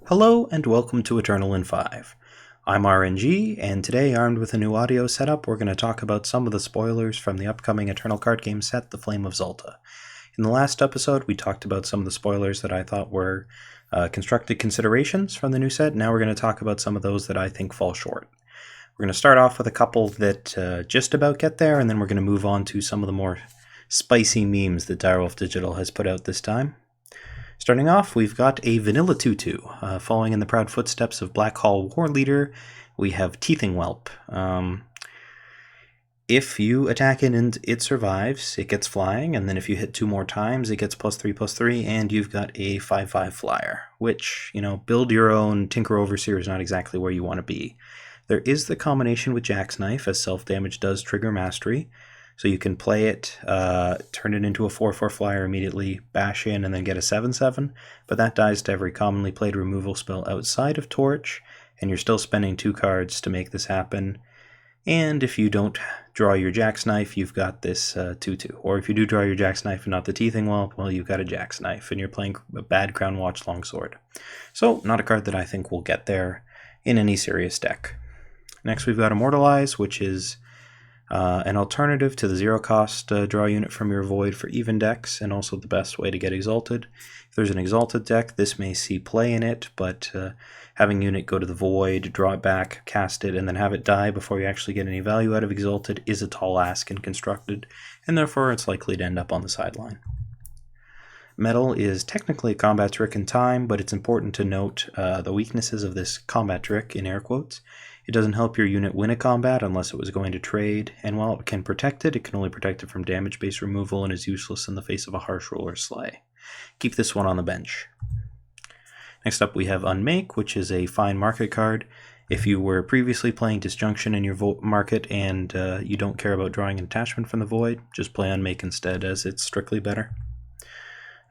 Hello and welcome to Eternal in 5. I'm aReNGee, and today, armed with a new audio setup, we're going to talk about some of the spoilers from the upcoming Eternal card game set, The Flame of Zolta. In the last episode, we talked about some of the spoilers that I thought were constructed considerations from the new set. Now we're going to talk about some of those that I think fall short. We're going to start off with a couple that just about get there, and then we're going to move on to some of the more spicy memes that Direwolf Digital has put out this time. Starting off, we've got a Vanilla Tutu. Following in the proud footsteps of Black Hall War Leader, we have Teething Welp. If you attack it and it survives, it gets flying, and then if you hit 2 more times, it gets +3/+3, and you've got a 5/5 flyer, which, build your own Tinker Overseer is not exactly where you want to be. There is the combination with Jack's Knife, as self-damage does trigger mastery. So you can play it, turn it into a 4/4 flyer immediately, bash in, and then get a 7/7, but that dies to every commonly played removal spell outside of Torch, and you're still spending 2 cards to make this happen. And if you don't draw your Jack's Knife, you've got this 2/2. Or if you do draw your Jack's Knife and not the Teething Whelp, well, you've got a Jack's Knife, and you're playing a bad Crown Watch Longsword. So, not a card that I think will get there in any serious deck. Next, we've got Immortalize, which is an alternative to the 0-cost draw unit from your Void for even decks, and also the best way to get Exalted. If there's an Exalted deck, this may see play in it, but having unit go to the Void, draw it back, cast it, and then have it die before you actually get any value out of Exalted is a tall ask in Constructed, and therefore it's likely to end up on the sideline. Metal is technically a combat trick in time, but it's important to note the weaknesses of this combat trick, in air quotes. It doesn't help your unit win a combat unless it was going to trade, and while it can protect it, it can only protect it from damage-based removal and is useless in the face of a Harsh Rule or Slay. Keep this one on the bench. Next up we have Unmake, which is a fine market card. If you were previously playing Disjunction in your market and you don't care about drawing an attachment from the Void, just play Unmake instead, as it's strictly better.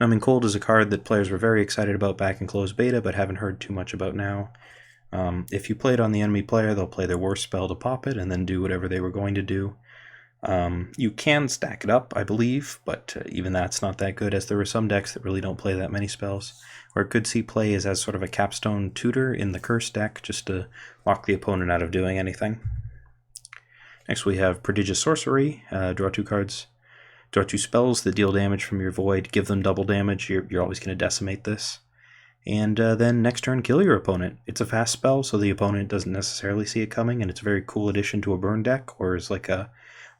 Numbing Cold is a card that players were very excited about back in closed beta, but haven't heard too much about now. If you play it on the enemy player, they'll play their worst spell to pop it and then do whatever they were going to do. You can stack it up, I believe, but even that's not that good, as there are some decks that really don't play that many spells. Where it could see play is as sort of a capstone tutor in the curse deck, just to lock the opponent out of doing anything. Next we have Prodigal Sorcery. Draw 2 cards. Draw 2 spells that deal damage from your Void. Give them double damage. You're always going to decimate this. And then next turn, kill your opponent. It's a fast spell, so the opponent doesn't necessarily see it coming, and it's a very cool addition to a burn deck, or is like a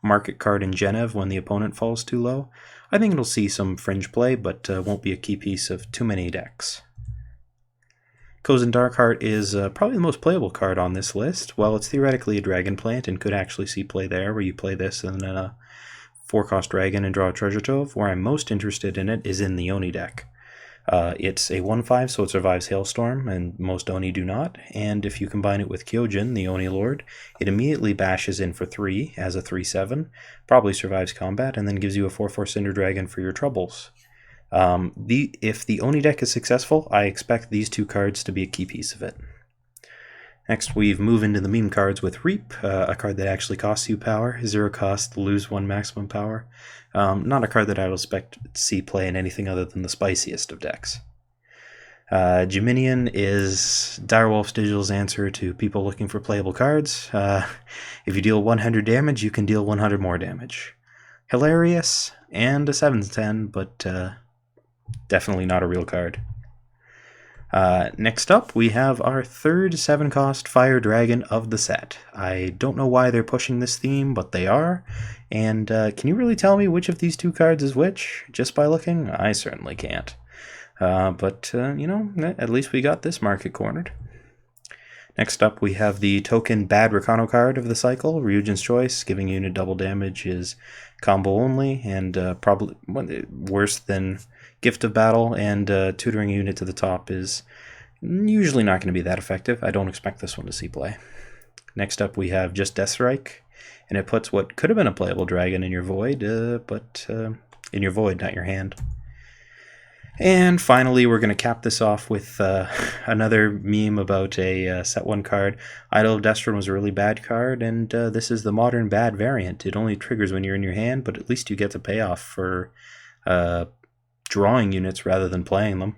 market card in Genev when the opponent falls too low. I think it'll see some fringe play, but won't be a key piece of too many decks. Cozen Darkheart is probably the most playable card on this list. Well, it's theoretically a dragon plant and could actually see play there, where you play this and then a 4-cost dragon and draw a treasure trove. Where I'm most interested in it is in the Oni deck. It's a 1/5, so it survives Hailstorm, and most Oni do not, and if you combine it with Kyojin, the Oni Lord, it immediately bashes in for 3 as a 3/7, probably survives combat, and then gives you a 4/4 Cinder Dragon for your troubles. If the Oni deck is successful, I expect these 2 cards to be a key piece of it. Next, we've moved into the meme cards with Reap, a card that actually costs you power. 0 cost, lose 1 maximum power. Not a card that I would expect to see play in anything other than the spiciest of decks. Geminian is Direwolf Digital's answer to people looking for playable cards. If you deal 100 damage, you can deal 100 more damage. Hilarious, and a 7/10, but definitely not a real card. Next up, we have our third 7-cost Fire Dragon of the set. I don't know why they're pushing this theme, but they are. And can you really tell me which of these 2 cards is which, just by looking? I certainly can't. But at least we got this market cornered. Next up, we have the token Bagra Kanto card of the cycle, Ryujin's Choice. Giving unit double damage is combo only, and probably worse than Gift of Battle, and tutoring a unit to the top is usually not going to be that effective. I don't expect this one to see play. Next up, we have just Deathstrike, and it puts what could have been a playable dragon in your Void, but in your Void, not your hand. And finally, we're going to cap this off with another meme about a set 1 card. Idol of Destron was a really bad card, and this is the modern bad variant. It only triggers when you're in your hand, but at least you get the payoff for drawing units rather than playing them.